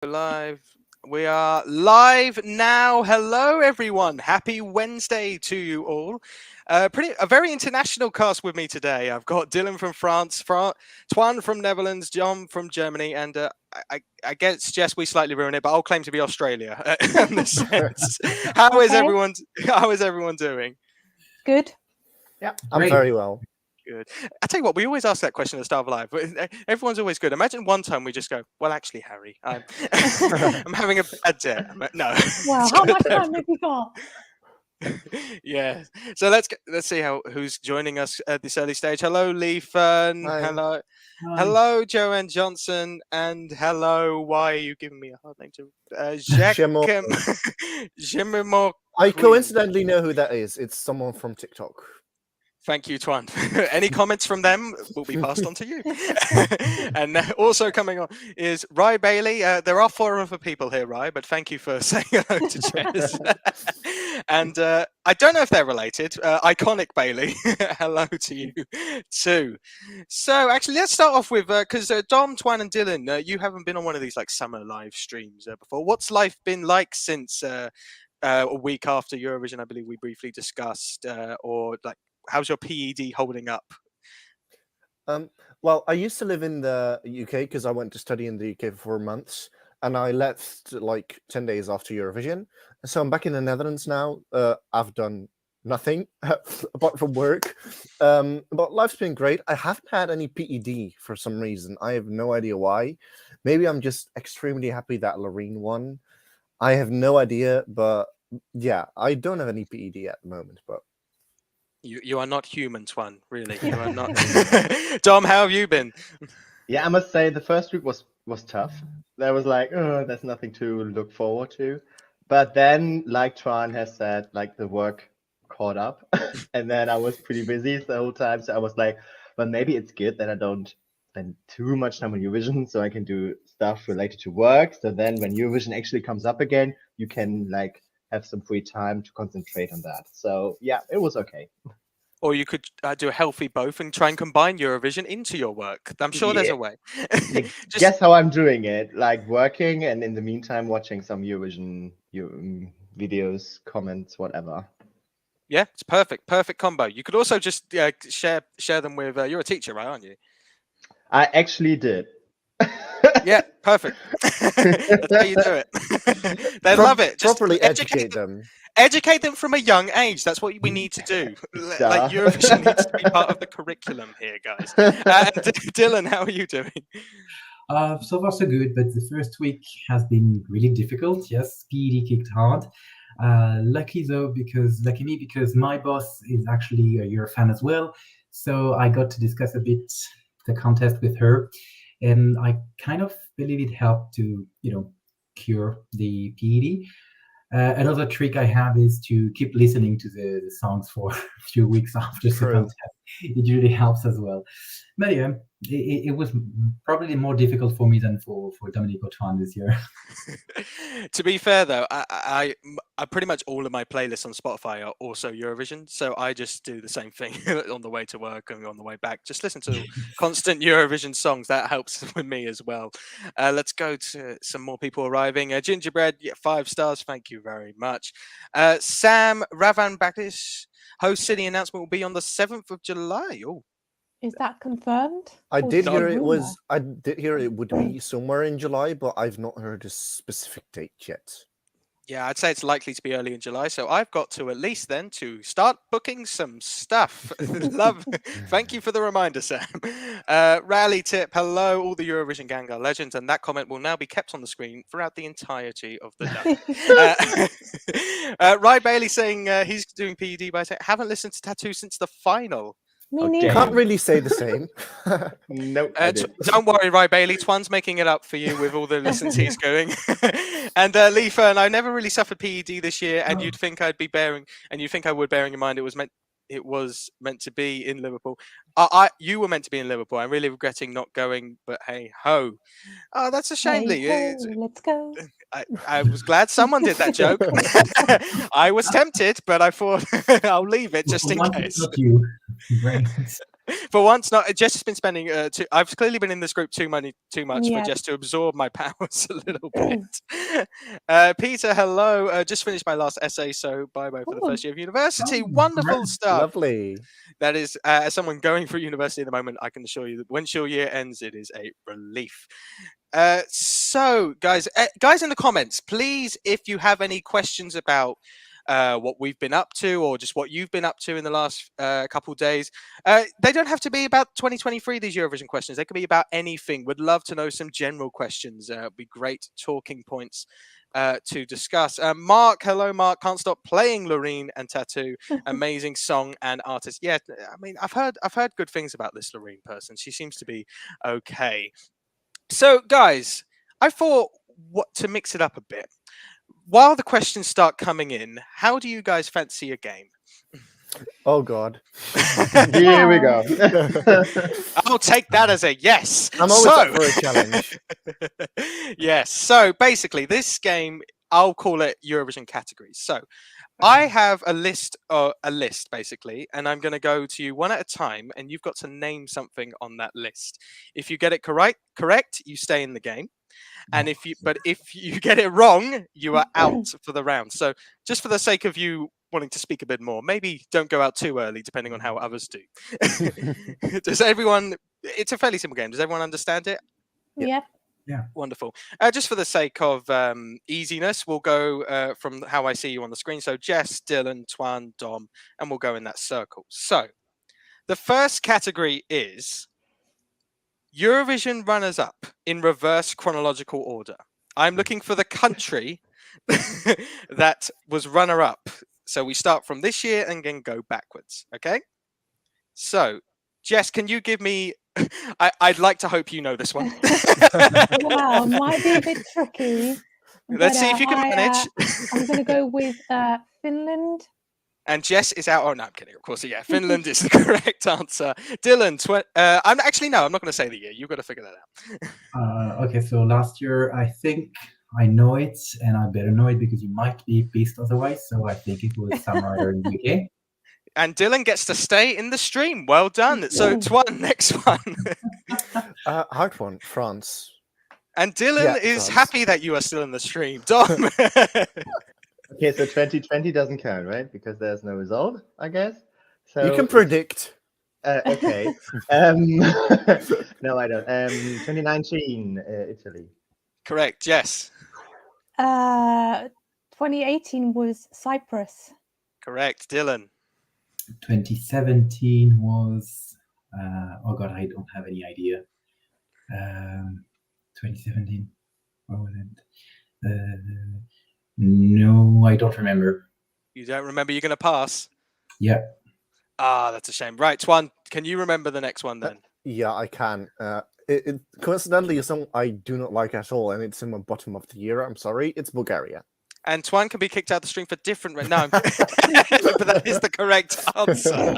Live. We are live now. Hello, everyone. Happy Wednesday to you all. A very international cast with me today. I've got Dylan from France, Twan from Netherlands, John from Germany, and I guess Jess, we slightly ruin it, but I'll claim to be Australia in this sense. How is everyone? How is everyone doing? Good. Yeah, I'm very well. Good. I tell you what, we always ask that question at the start of live. Everyone's always good. Imagine one time we just go, "Well, actually, Harry, I'm having a bad day." No. Wow, how much time have we got? Yeah. So let's see who's joining us at this early stage. Hello, Lee Fern. Hello. Hi. Hello, Joanne Johnson, and hello. Why are you giving me a hard name to Jacques? I coincidentally know who that is. It's someone from TikTok. Thank you, Twan. Any comments from them will be passed on to you. And also coming on is Rye Bailey. There are 4 other people here, Rye, but thank you for saying hello to Jess. And I don't know if they're related. Iconic Bailey, hello to you too. So actually, let's start off with, because Dom, Twan and Dylan, you haven't been on one of these like summer live streams before. What's life been like since a week after Eurovision? I believe we briefly discussed, or like, how's your PED holding up? Well, I used to live in the UK because I went to study in the UK for 4 months, and I left like 10 days after Eurovision. So I'm back in the Netherlands now. I've done nothing apart from work. But life's been great. I haven't had any PED for some reason. I have no idea why. Maybe I'm just extremely happy that LOREEN won. I have no idea, but yeah, I don't have any PED at the moment, but You are not human, Twan. Really, you are not. Dom, how have you been? Yeah, I must say the first week was tough. There was like, oh, there's nothing to look forward to. But then, like Twan has said, like the work caught up, and then I was pretty busy the whole time. So I was like, well, maybe it's good that I don't spend too much time on Eurovision, so I can do stuff related to work. So then, when Eurovision actually comes up again, you can like have some free time to concentrate on that. So yeah, it was okay. Or you could do a healthy both and try and combine Eurovision into your work. I'm sure there's a way. Guess how I'm doing it? Like working and in the meantime watching some Eurovision videos, comments, whatever. Yeah, it's perfect. Perfect combo. You could also just share them with, you're a teacher, right, aren't you? I actually did. Yeah, perfect. That's how you do it. They love it. Just properly educate them. Educate them from a young age. That's what we need to do. Like Eurovision needs to be part of the curriculum here, guys. Dylan, how are you doing? So far so good, but the first week has been really difficult. Yes, PED kicked hard. Lucky me because my boss is actually a Euro fan as well. So I got to discuss a bit the contest with her. And I kind of believe it helped to, cure the PED. Another trick I have is to keep listening to the songs for a few weeks after the contest. It really helps as well. But yeah, it was probably more difficult for me than for Dominic or Twan this year. To be fair, though, I pretty much all of my playlists on Spotify are also Eurovision, so I just do the same thing on the way to work and on the way back. Just listen to constant Eurovision songs. That helps with me as well. Let's go to some more people arriving. Gingerbread, 5 stars. Thank you very much. Sam Ravan Bakis, host city announcement will be on the 7th of July. Oh. Is that confirmed? I did hear it would be somewhere in July, but I've not heard a specific date yet. Yeah, I'd say it's likely to be early in July, so I've got to at least then to start booking some stuff. Thank you for the reminder, Sam. Rally tip, hello, all the Eurovision Gengar Legends, and that comment will now be kept on the screen throughout the entirety of the night. Rye Bailey saying he's doing PED by saying, haven't listened to Tattoo since the final. Can't really say the same. Nope. Don't worry, Rye Bailey. Twan's making it up for you with all the listens he's going. And Lee Fern, I never really suffered PED this year, and you'd think I would, bearing in mind it was meant to be in Liverpool. You were meant to be in Liverpool. I'm really regretting not going, but hey ho. Oh, that's a shame, Lee. Let's go. I was glad someone did that joke. I was tempted, but I thought I'll leave it just in case. Not you. For once, not Jess has been spending. I've clearly been in this group too much Yeah. for Jess to absorb my powers a little bit. Peter, hello. Just finished my last essay, so bye bye for the Ooh. first year of university. Oh, Wonderful great. stuff. Lovely. That is, as someone going through university at the moment, I can assure you that once your year ends, it is a relief. So, guys in the comments, please, if you have any questions about what we've been up to or just what you've been up to in the last couple of days, they don't have to be about 2023, these Eurovision questions. They can be about anything. Would love to know some general questions. It'd be great talking points to discuss. Mark, hello, Mark. Can't stop playing LOREEN and Tattoo. Amazing song and artist. Yeah, I mean, I've heard good things about this LOREEN person. She seems to be okay. So, guys, I thought to mix it up a bit. While the questions start coming in, how do you guys fancy a game? Oh God. Here we go. I'll take that as a yes. I'm always up for a challenge. Yes. So basically, this game, I'll call it Eurovision Categories. So I have a list basically, and I'm going to go to you one at a time, and you've got to name something on that list. If you get it correct, you stay in the game. And if you get it wrong, you are out for the round. So just for the sake of you wanting to speak a bit more, maybe don't go out too early, depending on how others do. Does everyone? It's a fairly simple game. Does everyone understand it? Yeah. Yeah. Wonderful. Just for the sake of easiness, we'll go from how I see you on the screen. So Jess, Dylan, Twan, Dom, and we'll go in that circle. So the first category is Eurovision runners-up in reverse chronological order. I'm looking for the country that was runner-up. So we start from this year and then go backwards. Okay? So, Jess, can you give me... I'd like to hope you know this one. Wow, might be a bit tricky. Let's see if you can manage. I'm going to go with Finland. And Jess is out. Oh, no, I'm kidding. Of course, yeah. Finland is the correct answer. Dylan, I'm not going to say the year. You've got to figure that out. Okay, so last year, I think I know it, and I better know it because you might be pissed otherwise. So I think it was somewhere in the UK. And Dylan gets to stay in the stream. Well done. So, Twan, next one. Hard one. France. And Dylan is France. happy that you are still in the stream. Dom. Okay, so 2020 doesn't count, right? Because there's no result, I guess. So You can predict. Okay. No, I don't. 2019, Italy. Correct. Yes. 2018 was Cyprus. Correct. Dylan. 2017 was... oh, God, I don't have any idea. 2017. What was it? No, I don't remember. You don't remember? You're going to pass? Yeah. Ah, that's a shame. Right, Twan, can you remember the next one then? Yeah, I can. It coincidentally is something I do not like at all, and it's in my bottom of the year. I'm sorry. It's Bulgaria. And Twan can be kicked out of the stream for different... No, but that is the correct answer.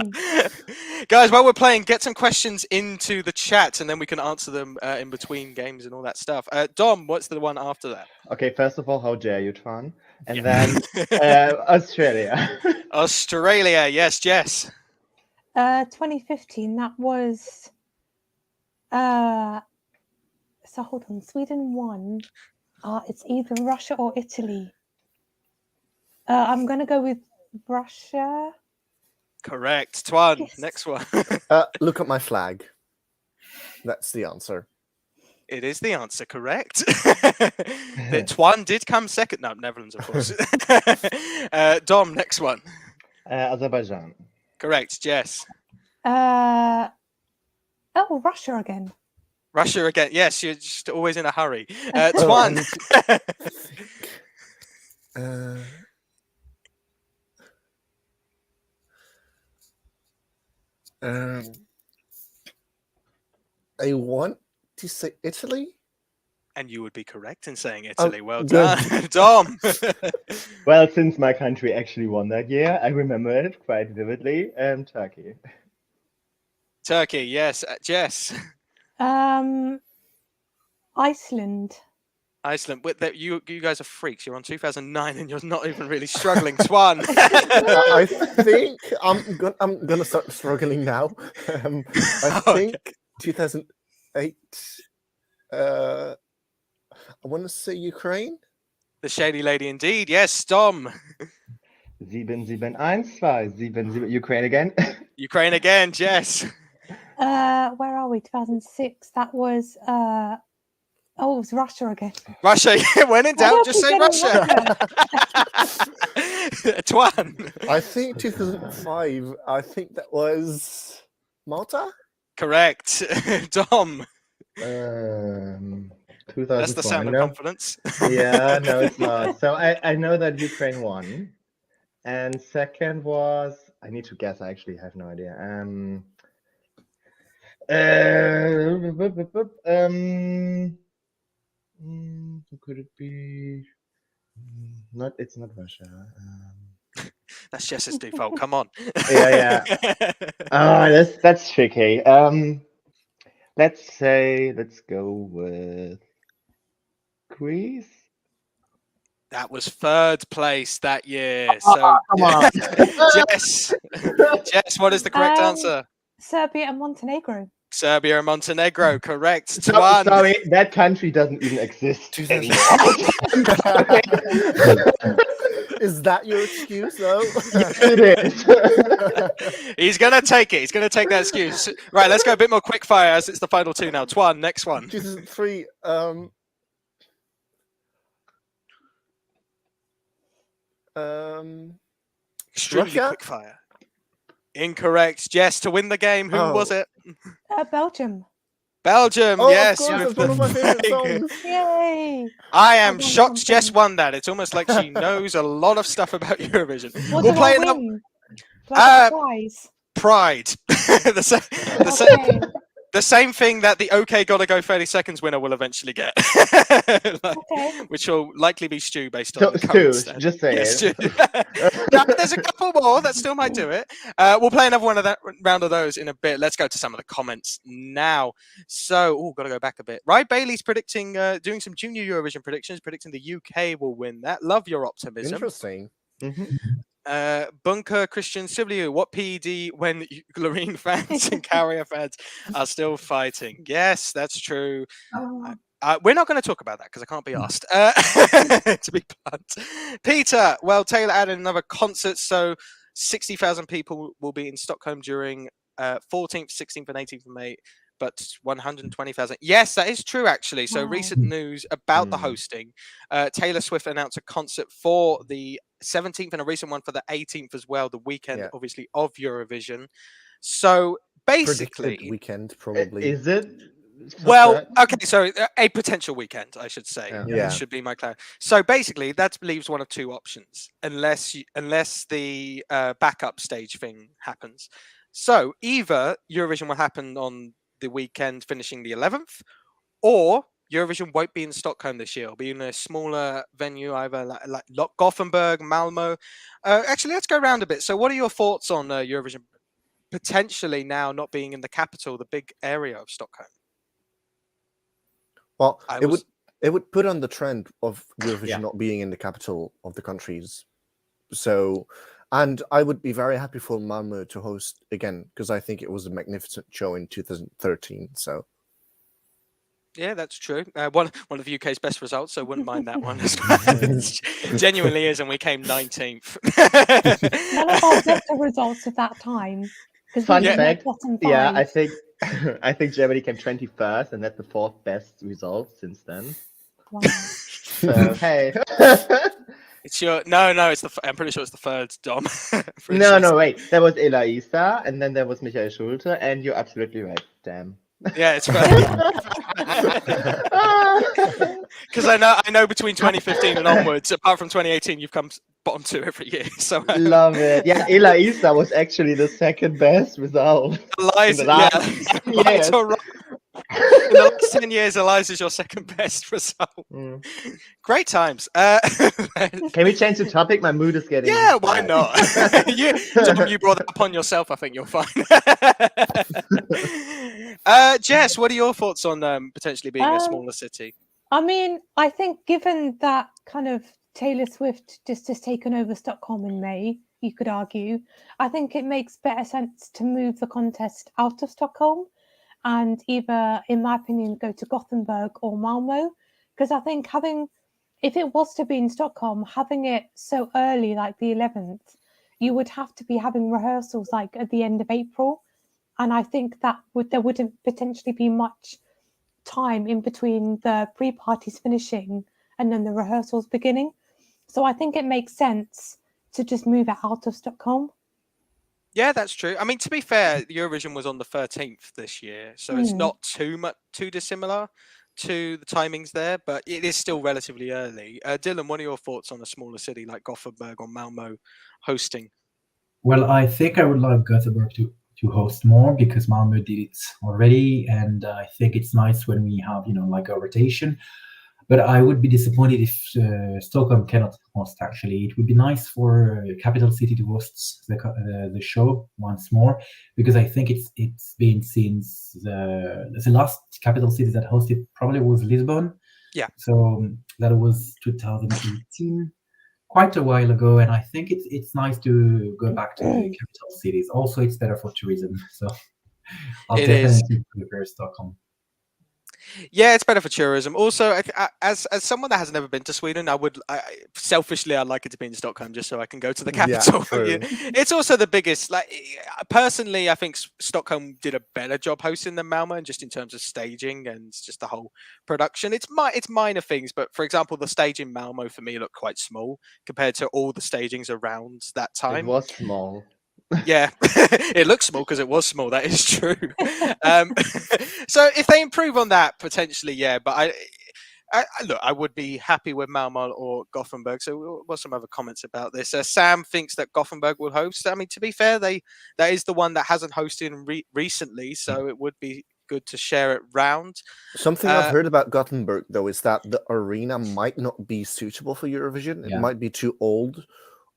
Guys, while we're playing, get some questions into the chat, and then we can answer them in between games and all that stuff. Dom, what's the one after that? Okay, first of all, how dare you, Twan? And then Australia. Australia, yes, Jess. 2015, that was... so hold on, Sweden won. It's either Russia or Italy. I'm going to go with Russia. Correct. Twan, Yes. next one. Look at my flag. That's the answer. It is the answer, correct. That Twan did come second. No, Netherlands, of course. Dom, next one. Azerbaijan. Correct, Jess. Russia again. Russia again. Yes, you're just always in a hurry. Twan. I want to say Italy. And you would be correct in saying Italy. Well good. done. Dom. Well, since my country actually won that year, I remember it quite vividly. Turkey. Turkey, yes. Jess. Iceland. Iceland. You guys are freaks. You're on 2009 and you're not even really struggling. Twan. I think I'm gonna start struggling now. I think 2008. I want to say Ukraine. The Shady Lady indeed. Yes, Dom. 771277 Ukraine again. Ukraine again, Jess. Where are we? 2006. That was it was Russia again. Russia. When in Why do I doubt, just keep say getting Russia. Twan. I think 2005. I think that was Malta. Correct. Dom. 2004. That's the sound of confidence. Yeah, no, it's not. So I know that Ukraine won, and second was, I need to guess. I actually have no idea. Who could it be? Not. It's not Russia. That's Jess's default. Come on. Yeah. That's tricky. Let's go with Greece. That was third place that year. So Come on. Jess, what is the correct answer? Serbia and Montenegro. Serbia and Montenegro, correct. Sorry, that country doesn't even exist anymore. Is that your excuse, though? It is. He's going to take it. He's going to take that excuse. Right, let's go a bit more quick fire as it's the final two now. Twan, next one. 2003. Extremely Russia? quick fire. Incorrect. Jess, to win the game, who was it? Belgium. Belgium, Oh, yes. of course, with that's one of my favorite the- songs. Yay! I am won shocked Jess something. won that. It's almost like she knows a lot of stuff about Eurovision. What We'll did play I another win? Do I get a prize? Pride. Okay. The same thing that the OK Gotta Go 30 Seconds winner will eventually get. Okay. Which will likely be Stu based So, on the current Stu, stat. just say Yeah, it. Stu. No, there's a couple more that still might do it. We'll play another one of that round of those in a bit. Let's go to some of the comments now. So, gotta go back a bit. Right, Bailey's predicting, doing some Junior Eurovision predictions, predicting the UK will win that. Love your optimism. Interesting. Bunker Christian W, what PD when LOREEN fans and Carrier fans are still fighting? Yes, that's true. We're not going to talk about that because I can't be asked, to be blunt. Peter, well, Taylor added another concert, so 60,000 people will be in Stockholm during 14th, 16th, and 18th of May, but 120,000. Yes, that is true, actually. So Wow. recent news about the hosting. Taylor Swift announced a concert for the 17th and a recent one for the 18th as well, the weekend, obviously, of Eurovision. So basically... Predicted weekend, probably. Is it? Well, okay, so a potential weekend, I should say. Yeah. Should be my clarity. So basically, that leaves one of two options, unless the backup stage thing happens. So either Eurovision will happen on the weekend finishing the 11th, or Eurovision won't be in Stockholm this year. It'll be in a smaller venue, either like Gothenburg, Malmo. Actually, let's go around a bit. So what are your thoughts on Eurovision potentially now not being in the capital, the big area of Stockholm? Well, it would put on the trend of Eurovision not being in the capital of the countries. So, and I would be very happy for Malmö to host again, because I think it was a magnificent show in 2013. So, yeah, that's true. One of the UK's best results, so wouldn't mind that one as well. It genuinely is, and we came 19th. None of our better results at that time. Fun fact. Yeah, I think I think Germany came 21st, and that's the fourth best result since then. Wow. So hey. It's your It's I'm pretty sure it's the third, Dom. No, wait. There was Ela Isa, and then there was Michael Schulte, and you're absolutely right. Damn. Yeah, it's right. Because I know between 2015 and onwards, apart from 2018, you've come bottom two every year. So love it. Yeah, Ela Isa was actually the second best result. Eliza, yes. In the last 10 years, Eliza's your second best result. Great times. Can we change the topic? My mood is getting... Yeah, why not? you brought that upon yourself. I think you're fine. Jess, what are your thoughts on potentially being a smaller city? I mean, I think given that kind of Taylor Swift just has taken over Stockholm in May, you could argue, I think it makes better sense to move the contest out of Stockholm and either, in my opinion, go to Gothenburg or Malmo. Because I think if it was to be in Stockholm, having it so early, like the 11th, you would have to be having rehearsals like at the end of April. And I think there wouldn't potentially be much time in between the pre-parties finishing and then the rehearsals beginning. So I think it makes sense to just move it out of Stockholm. Yeah, that's true. I mean, to be fair, Eurovision was on the 13th this year, so it's not too dissimilar to the timings there, but it is still relatively early. Dylan, what are your thoughts on a smaller city like Gothenburg or Malmo hosting? Well, I think I would like Gothenburg to host more because Malmo did it already, and I think it's nice when we have like a rotation. But I would be disappointed if Stockholm cannot host. Actually, it would be nice for capital city to host the show once more, because I think it's been since the last capital city that hosted probably was Lisbon. Yeah. So that was 2018. Quite a while ago, and I think it's nice to go back to the capital cities. Also, it's better for tourism, so I'll definitely prefer Stockholm. Yeah, it's better for tourism. Also, as someone that has never been to Sweden, selfishly I'd like it to be in Stockholm just so I can go to the capital. True. It's also the biggest. Like, personally, I think Stockholm did a better job hosting than Malmo, and just in terms of staging and just the whole production. It's minor things, but for example, the stage in Malmo for me looked quite small compared to all the stagings around that time. It was small. Yeah, it looks small because it was small. That is true. So if they improve on that, potentially, yeah. But I would be happy with Malmo or Gothenburg. So what's some other comments about this? Sam thinks that Gothenburg will host. I mean, to be fair, that is the one that hasn't hosted recently, so it would be good to share it round. Something I've heard about Gothenburg, though, is that the arena might not be suitable for Eurovision. Yeah. It might be too old,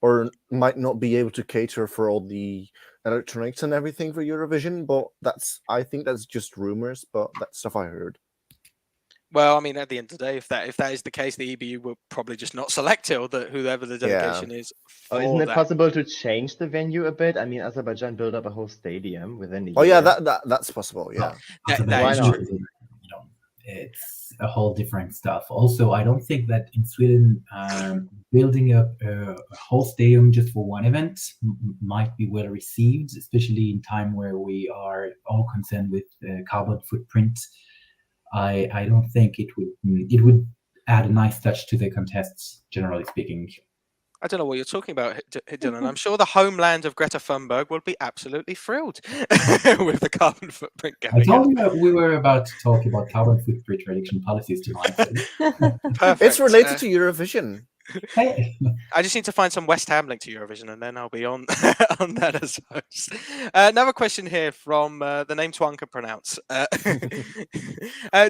or might not be able to cater for all the electronics and everything for Eurovision. But I think that's just rumors, but that's stuff I heard. Well, I mean, at the end of the day, if that is the case, the EBU will probably just not select it, or whoever the delegation is. Oh, isn't it possible to change the venue a bit? I mean, Azerbaijan built up a whole stadium within a year. Oh yeah, that's possible. Yeah, that is true. It's a whole different stuff. Also, I don't think that in Sweden, building up a whole stadium just for one event might be well received, especially in time where we are all concerned with carbon footprint. I don't think it would add a nice touch to the contests, generally speaking. I don't know what you're talking about, Dylan. I'm sure the homeland of Greta Thunberg will be absolutely thrilled with the carbon footprint going. I told you that we were about to talk about carbon footprint reduction policies tonight. Perfect. It's related to Eurovision. Hey. I just need to find some West Ham link to Eurovision, and then I'll be on on that as host. Another question here from the name Tuan can pronounce.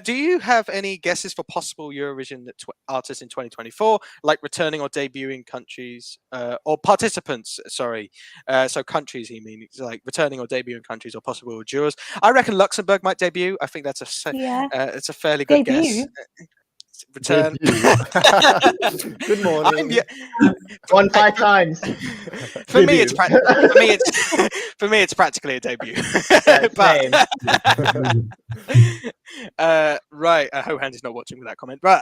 Do you have any guesses for possible Eurovision artists in 2024, like returning or debuting countries or participants? Sorry, so countries. He means like returning or debuting countries or possible jurors. I reckon Luxembourg might debut. I think that's it's a fairly good guess. Return. Good morning. Won 5 times. For me, it's practically a debut. Right. Hohand is not watching with that comment. Right.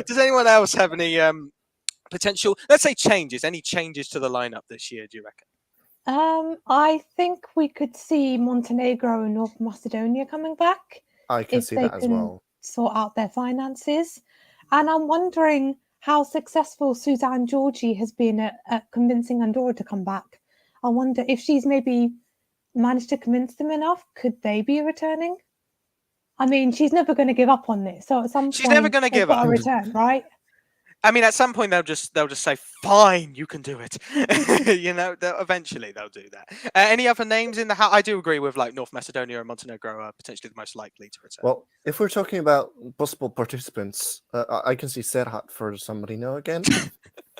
Does anyone else have any potential? Let's say changes. Any changes to the lineup this year? Do you reckon? I think we could see Montenegro and North Macedonia coming back. I can see that as well. Sort out their finances, and I'm wondering how successful Suzanne Georgi has been at convincing Andorra to come back. I wonder if she's maybe managed to convince them enough. Could they be returning? I mean, she's never going to give up on this. So at some point, she's never going to give up. A return, right? I mean, at some point they'll just say, "Fine, you can do it." Eventually they'll do that. Any other names in the house? I do agree with like North Macedonia and Montenegro are potentially the most likely to return. Well, if we're talking about possible participants, I can see Serhat for somebody now again.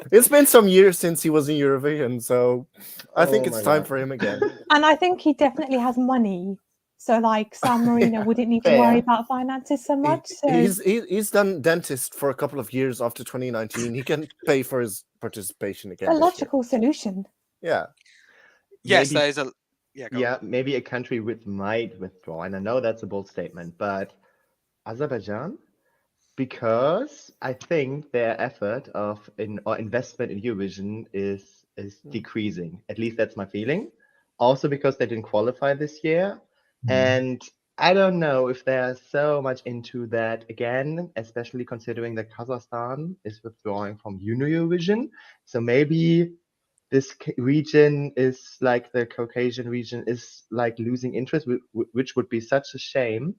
It's been some years since he was in Eurovision, so I think it's time for him again. And I think he definitely has money So like San Marino Yeah, wouldn't need to worry fair. about finances so much. So He's done dentist for a couple of years after 2019. He can pay for his participation again a this year. logical solution. Yeah. Yes, Maybe- there's a go on. Yeah, maybe a country might withdraw, and I know that's a bold statement, but Azerbaijan, because I think their effort or investment in Eurovision is decreasing. At least that's my feeling. Also because they didn't qualify this year, and I don't know if they're so much into that again, especially considering that Kazakhstan is withdrawing from Junior Eurovision. So maybe this region is like the Caucasian region is like losing interest, which would be such a shame.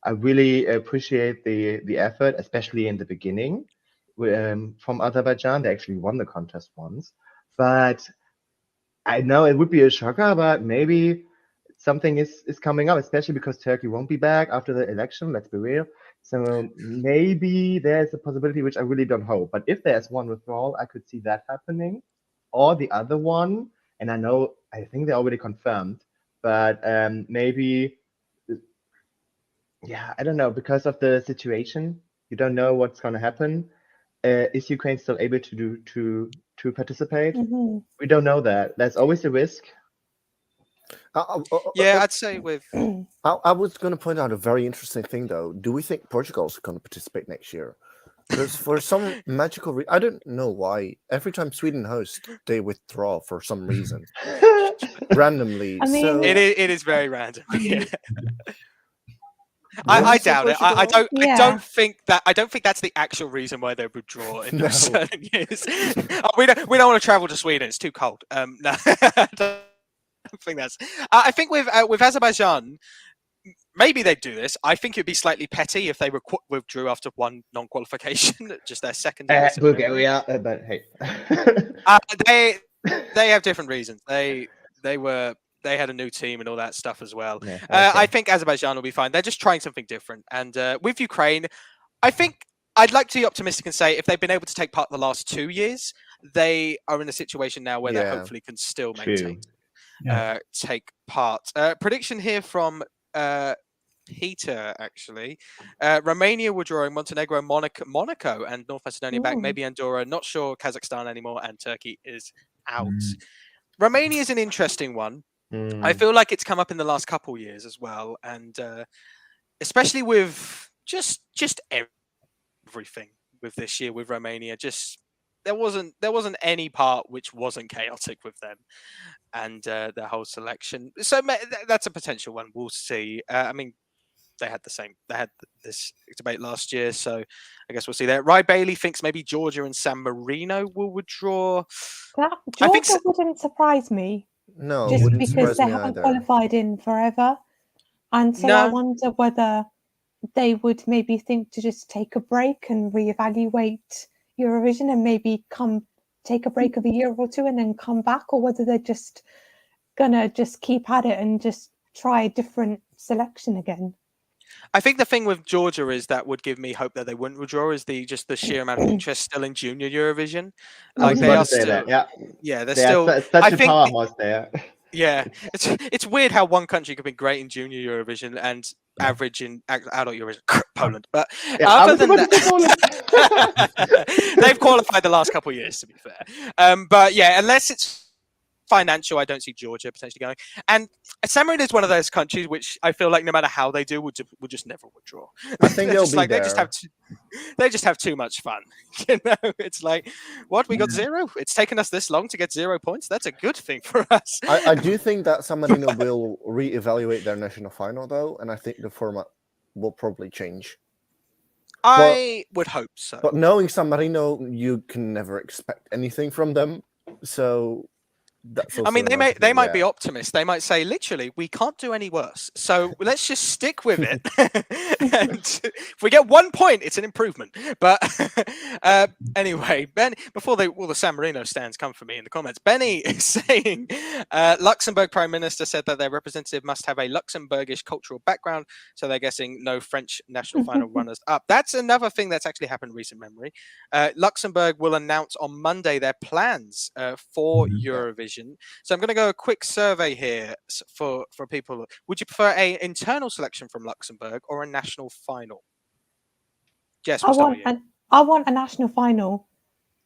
I really appreciate the effort, especially in the beginning. From Azerbaijan, they actually won the contest once, but I know it would be a shocker, but maybe something is coming up, especially because Turkey won't be back after the election. Let's be real. So maybe there's a possibility, which I really don't hope. But if there's one withdrawal, I could see that happening. Or the other one, and I think they already confirmed, but maybe, yeah, I don't know, because of the situation, you don't know what's going to happen. Is Ukraine still able to participate? Mhm. We don't know that. There's always a risk. Yeah, I'd say with I was going to point out a very interesting thing, though. Do we think Portugal's going to participate next year? Because for some magical reason, I don't know why. Every time Sweden hosts, they withdraw for some reason, randomly. I mean- so it is very random. Yeah. Why I is it doubt it. I Portugal? don't. Yeah. I don't think that's the actual reason why they withdraw in No. certain years. We don't want to travel to Sweden. It's too cold. No, I don't think that's. I think with Azerbaijan, maybe they'd do this. I think it'd be slightly petty if they withdrew after one non-qualification, just their second. in recent memory. Bulgaria, but hey. They have different reasons. They had a new team and all that stuff as well. Yeah, I okay. think Azerbaijan will be fine. They're just trying something different. And with Ukraine, I think I'd like to be optimistic and say if they've been able to take part the last 2 years, they are in a situation now where they Yeah. hopefully can still True. maintain, Yeah. take part. Prediction here from Peter, actually. Romania were drawing Montenegro, Monaco, and North Macedonia back. Ooh. Maybe Andorra. Not sure Kazakhstan anymore, and Turkey is out. Mm. Romania is an interesting one. Mm. I feel like it's come up in the last couple years as well, and especially with just everything with this year with Romania. Just there wasn't any part which wasn't chaotic with them and their whole selection. So that's a potential one. We'll see. I mean, they had this debate last year, so I guess we'll see that. Ry Bailey thinks maybe Georgia and San Marino will withdraw. That I think Georgia wouldn't surprise me, no, just wouldn't because surprise they me haven't either. qualified in forever. And so I No. wonder whether they would maybe think to just take a break and reevaluate Eurovision and maybe take a break of a year or two and then come back, or whether they're just gonna just keep at it and just try a different selection again. I think the thing with Georgia is that would give me hope that they wouldn't withdraw is the sheer amount of interest still in Junior Eurovision. I was Like they about are to say still, that. yeah, they're There's still. such I a think powerhouse there. Yeah, it's weird how one country could be great in Junior Eurovision and average in adult Eurovision, Poland. But Yeah, I other was than about to say Poland. that, they've qualified the last couple of years, to be fair. But yeah, unless it's financial, I don't see Georgia potentially going. And San Marino is one of those countries which I feel like no matter how they do, will just never withdraw. I think They're they'll just be like there. they just have too much fun. You know, it's like, what, we got 0? It's taken us this long to get 0 points. That's a good thing for us. I do think that San Marino will reevaluate their national final, though, and I think the format will probably change. I would hope so. But knowing San Marino, you can never expect anything from them. So that's also I mean, another they thing, might be yeah. optimists. They might say, literally, we can't do any worse. So let's just stick with it. And if we get 1 point, it's an improvement. But anyway, Ben, before all the San Marino stands come for me in the comments, Benny is saying Luxembourg Prime Minister said that their representative must have a Luxembourgish cultural background. So they're guessing no French national final runners up. That's another thing that's actually happened in recent memory. Luxembourg will announce on Monday their plans for Eurovision. Eurovision. So I'm going to go a quick survey here for people. Would you prefer a internal selection from Luxembourg or a national final? Jess, I we'll start want with you. I want a national final,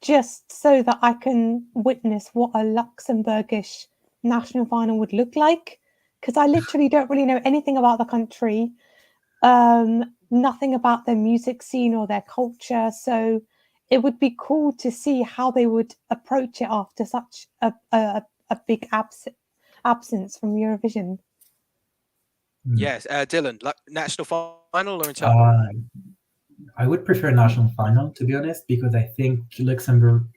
just so that I can witness what a Luxembourgish national final would look like. Because I literally don't really know anything about the country, nothing about their music scene or their culture. So it would be cool to see how they would approach it after such a big absence from Eurovision. Yes, Dylan, national final or internal? I would prefer national final, to be honest, because I think Luxembourg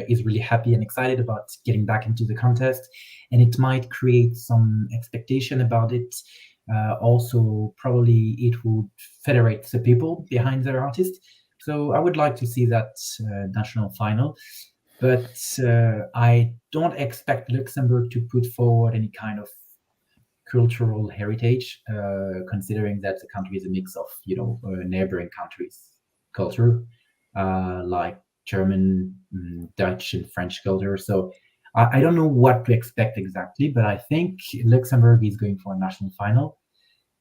is really happy and excited about getting back into the contest, and it might create some expectation about it. Also, probably it would federate the people behind their artist. So I would like to see that national final, but I don't expect Luxembourg to put forward any kind of cultural heritage, considering that the country is a mix of neighboring countries' culture, like German, Dutch, and French culture. So I don't know what to expect exactly, but I think Luxembourg is going for a national final,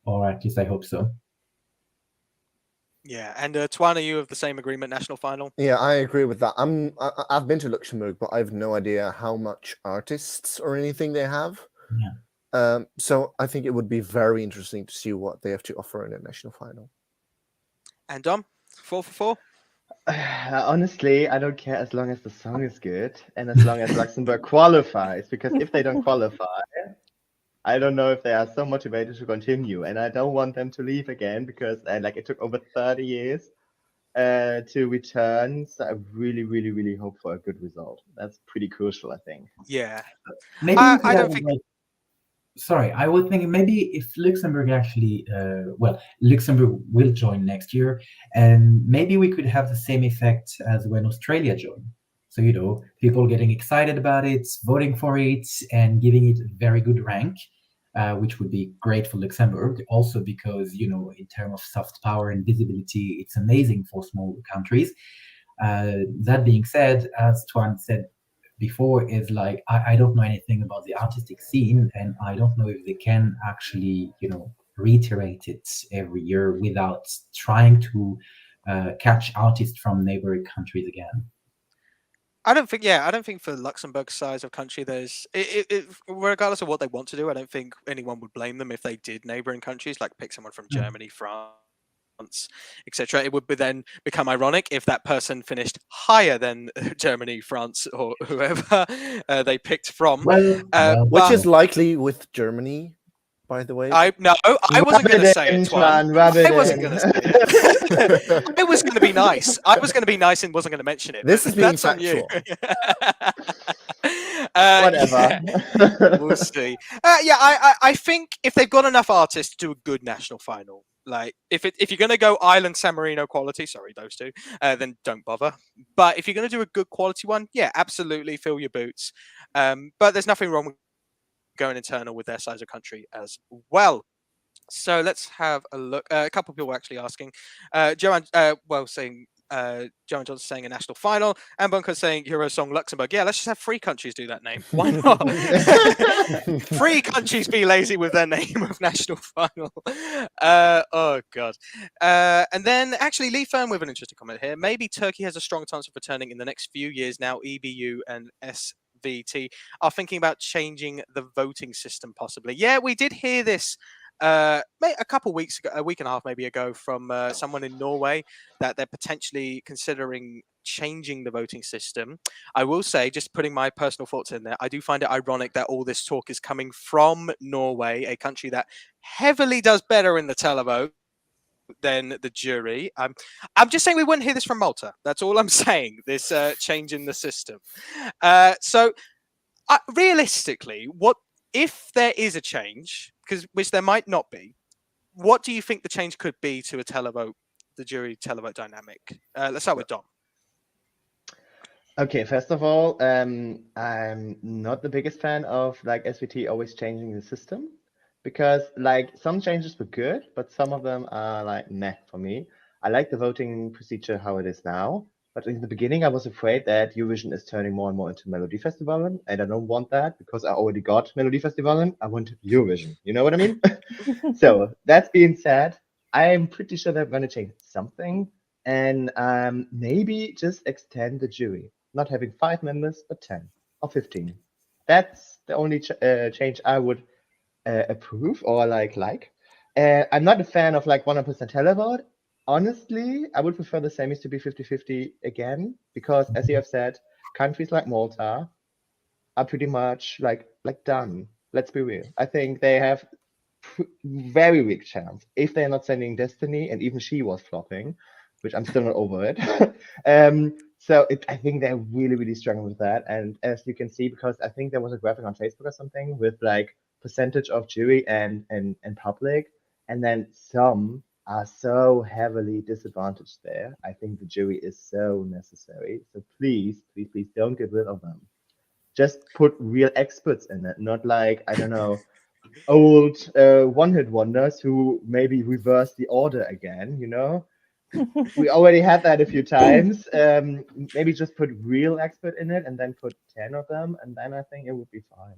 or at least I hope so. Yeah, and Twan, are you of the same agreement, national final? Yeah, I agree with that. I've been to Luxembourg, but I have no idea how much artists or anything they have. Yeah. So I think it would be very interesting to see what they have to offer in a national final. And Dom, 4 for 4? Honestly, I don't care as long as the song is good and as long as Luxembourg qualifies. Because if they don't qualify, I don't know if they are so motivated to continue, and I don't want them to leave again because it took over 30 years to return. So I really, really, really hope for a good result. That's pretty crucial, I think. Yeah. Maybe I don't think. Sorry, I would think maybe if Luxembourg actually, Luxembourg will join next year, and maybe we could have the same effect as when Australia joined. So, people getting excited about it, voting for it, and giving it a very good rank, which would be great for Luxembourg. Also because, in terms of soft power and visibility, it's amazing for small countries. That being said, as Tuan said before, is I don't know anything about the artistic scene, and I don't know if they can actually reiterate it every year without trying to catch artists from neighboring countries again. I don't think for Luxembourg's size of country, there's regardless of what they want to do, I don't think anyone would blame them if they did neighboring countries, like pick someone from Germany, France, etc. It would then become ironic if that person finished higher than Germany, France, or whoever they picked from. Which is likely with Germany, by the way. I wasn't going to say it, Twan. I wasn't going to say it. I was going to be nice. I was going to be nice and wasn't going to mention it. This is being That's factual. Whatever. Yeah, we'll see. I think if they've got enough artists to do a good national final, like if you're going to go Ireland, San Marino quality, sorry, those two, then don't bother. But if you're going to do a good quality one, yeah, absolutely, fill your boots. But there's nothing wrong with going internal with their size of country as well. So let's have a look. A couple of people actually asking. Joanne Johnson saying a national final, and Bunker saying Eurosong Luxembourg. Yeah, let's just have 3 countries do that name. Why not? 3 countries be lazy with their name of national final. Oh god. And then actually Lee Fern with an interesting comment here. Maybe Turkey has a strong chance of returning in the next few years now. EBU and SVT are thinking about changing the voting system possibly. Yeah, we did hear this a couple weeks ago, a week and a half maybe ago, from someone in Norway, that they're potentially considering changing the voting system. I will say, just putting my personal thoughts in there, I do find it ironic that all this talk is coming from Norway, a country that heavily does better in the televote than the jury. I'm just saying we wouldn't hear this from Malta. That's all I'm saying, this change in the system. So realistically, what if there is a change, which there might not be, what do you think the change could be to a televote, the jury televote dynamic? Let's start with Dom. Okay, first of all, I'm not the biggest fan of SVT always changing the system, because some changes were good, but some of them are meh for me. I like the voting procedure how it is now, But in the beginning, I was afraid that Eurovision is turning more and more into Melody Festival, and I don't want that because I already got Melody Festival. I want Eurovision. You know what I mean? So that being said, I'm pretty sure they're going to change something, and maybe just extend the jury, not having 5 members but 10 or 15. That's the only change I would approve or like. I'm not a fan of like 100% televote. Honestly, I would prefer the semis to be 50-50 again, because as you have said, countries like Malta are pretty much like done. Let's be real. I think they have very weak chance if they're not sending Destiny, and even she was flopping, which I'm still not over it. So I think they're really, really struggling with that. And as you can see, because I think there was a graphic on Facebook or something with like percentage of jury and public, and then some are so heavily disadvantaged there. I think the jury is so necessary. So please, please, please don't get rid of them. Just put real experts in it, not like, I don't know, old one-hit wonders who maybe reverse the order again, you know? We already had that a few times. Maybe just put real expert in it and then put 10 of them, and then I think it would be fine.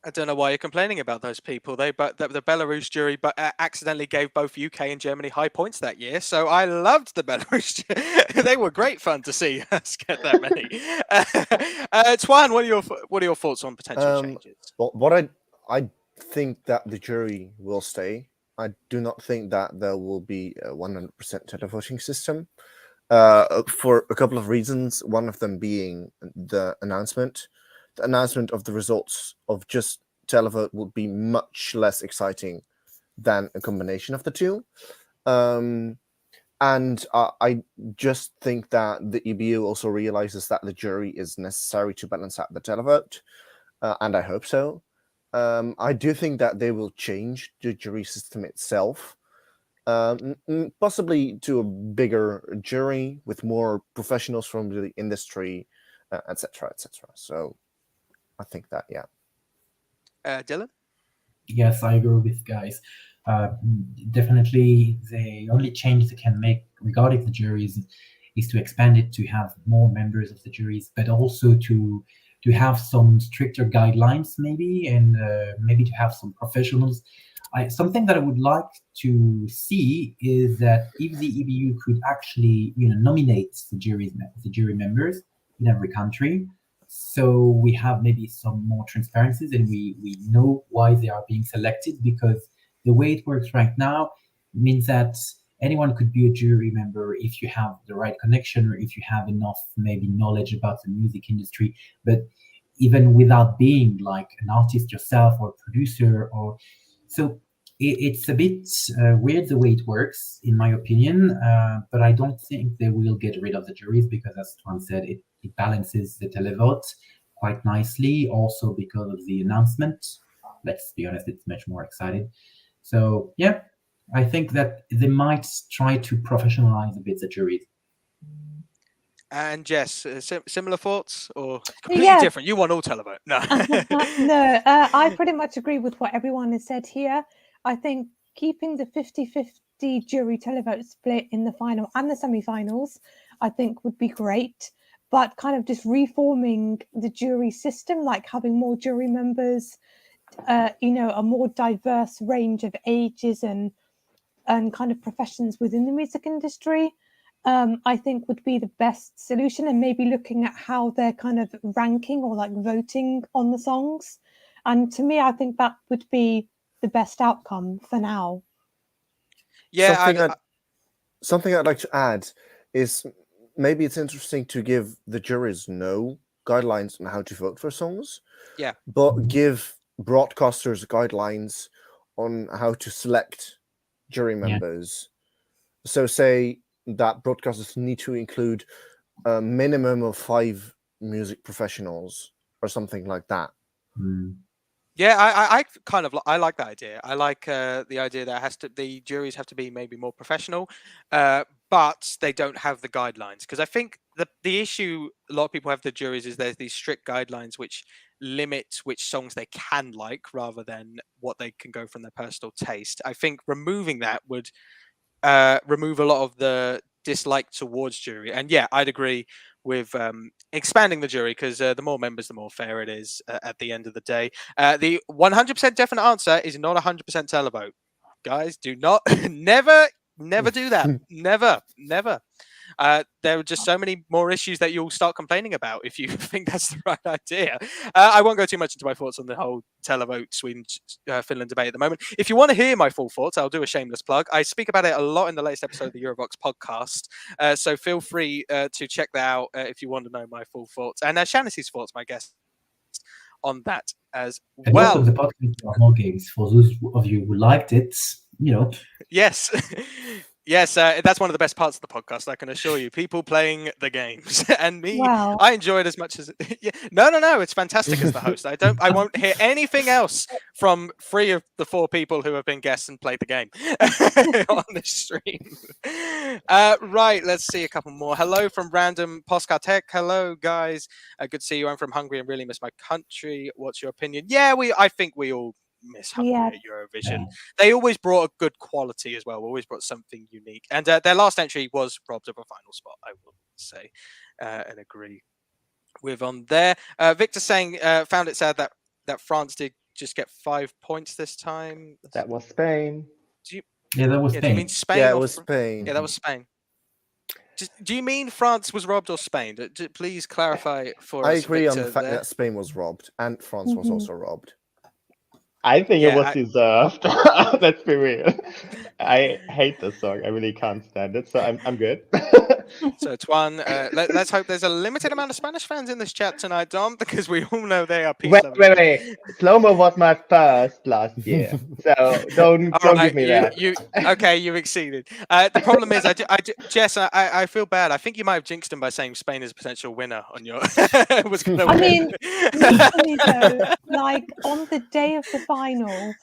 I don't know why you're complaining about those people. The Belarus jury accidentally gave both UK and Germany high points that year, so I loved the Belarus jury. They were great fun to see us get that many. Twan, what are your thoughts on potential changes? Well, what I think that the jury will stay. I do not think that there will be a 100% televoting system for a couple of reasons. One of them being the announcement. The announcement of the results of just televote would be much less exciting than a combination of the two. And I just think that the EBU also realizes that the jury is necessary to balance out the televote, and I hope so. I do think that they will change the jury system itself, possibly to a bigger jury with more professionals from the industry, etc., etc. So I think that, yeah. Dylan? Yes, I agree with guys. Definitely, the only change they can make regarding the juries is to expand it to have more members of the juries, but also to have some stricter guidelines, maybe, and maybe to have some professionals. Something that I would like to see is that if the EBU could actually, nominate the jury members in every country, so we have maybe some more transparencies and we know why they are being selected, because the way it works right now means that anyone could be a jury member if you have the right connection or if you have enough maybe knowledge about the music industry. But even without being like an artist yourself or producer, or so it's a bit weird the way it works, in my opinion. But I don't think they will get rid of the juries, because as Twan said, it balances the televote quite nicely, also because of the announcement. Let's be honest, it's much more exciting. So yeah, I think that they might try to professionalize a bit the juries. And Jess, similar thoughts or completely Yeah. different? You want all televote? No. No, I pretty much agree with what everyone has said here. I think keeping the 50-50 jury televote split in the final and the semi-finals, I think would be great. But kind of just reforming the jury system, like having more jury members, a more diverse range of ages and kind of professions within the music industry, I think would be the best solution. And maybe looking at how they're kind of ranking or like voting on the songs. And to me, I think that would be the best outcome for now. Yeah, something I'd like to add is maybe it's interesting to give the juries no guidelines on how to vote for songs. Yeah. But give broadcasters guidelines on how to select jury members. Yeah. So say that broadcasters need to include a minimum of 5 music professionals or something like that. Yeah, I kind of I like that idea. I like the idea that the juries have to be maybe more professional, but they don't have the guidelines. Because I think the issue a lot of people have with the juries is there's these strict guidelines which limit which songs they can like rather than what they can go from their personal taste. I think removing that would remove a lot of the dislike towards jury. And yeah, I'd agree with expanding the jury, because the more members, the more fair it is at the end of the day. The 100% definite answer is not 100% televote. Guys, do not, never do that. Never. There are just so many more issues that you'll start complaining about if you think that's the right idea. I won't go too much into my thoughts on the whole televote Sweden Finland debate at the moment. If you want to hear my full thoughts, I'll do a shameless plug. I speak about it a lot in the latest episode of the Eurovoxx podcast, so feel free to check that out if you want to know my full thoughts, and Shanice's thoughts, my guest, on that as And well. most of the podcast are more games for those of you who liked it. Yes. Yes, that's one of the best parts of the podcast, I can assure you. People playing the games, and me, Wow. I enjoy it as much as. Yeah. No, it's fantastic as the host. I won't hear anything else from 3 of the 4 people who have been guests and played the game on the stream. Right, let's see a couple more. Hello from Random Postcard Tech. Hello, guys. Good to see you. I'm from Hungary and really miss my country. What's your opinion? Yeah, I think we all miss Hungary Yeah. at Eurovision. They always brought a good quality as well. Always brought something unique. And their last entry was robbed of a final spot, I will say, and agree with on there. Victor saying found it sad that France did just get 5 points this time. That was Spain. Yeah, that was Yeah, do you Spain. mean Spain? Yeah, it or was Spain. Yeah, that was Spain. Do you mean France was robbed or Spain? Please clarify for I us. agree on the Victor, fact there. that Spain was robbed and France was Mhm. also robbed. I think Yeah, it was deserved. Let's be real. I hate this song. I really can't stand it. So I'm good. So Tuan, let's hope there's a limited amount of Spanish fans in this chat tonight, Dom, because we all know they are peace loving. wait. Slow-mo was my first last year. So don't give me that. Okay, you've exceeded. The problem is, Jess, I feel bad. I think you might have jinxed him by saying Spain is a potential winner on your. Was gonna I win. mean, literally though, like on the day of the final,